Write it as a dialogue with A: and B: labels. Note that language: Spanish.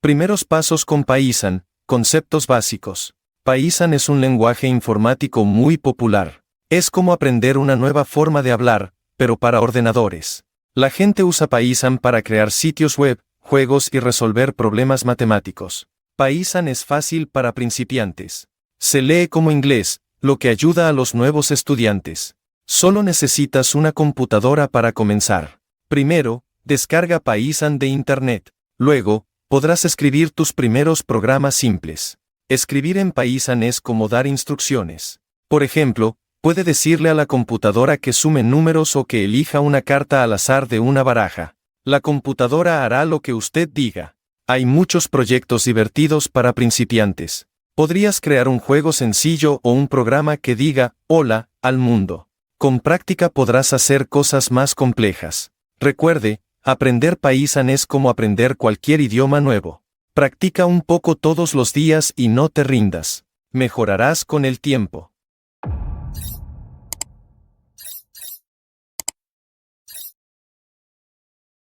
A: Primeros pasos con Python, conceptos básicos. Python es un lenguaje informático muy popular. Es como aprender una nueva forma de hablar, pero para ordenadores. La gente usa Python para crear sitios web, juegos y resolver problemas matemáticos. Python es fácil para principiantes. Se lee como inglés, lo que ayuda a los nuevos estudiantes. Solo necesitas una computadora para comenzar. Primero, descarga Python de Internet. Luego, podrás escribir tus primeros programas simples. Escribir en Python es como dar instrucciones. Por ejemplo, puede decirle a la computadora que sume números o que elija una carta al azar de una baraja. La computadora hará lo que usted diga. Hay muchos proyectos divertidos para principiantes. Podrías crear un juego sencillo o un programa que diga "Hola" al mundo. Con práctica podrás hacer cosas más complejas. Recuerde, aprender Python es como aprender cualquier idioma nuevo. Practica un poco todos los días y no te rindas. Mejorarás con el tiempo.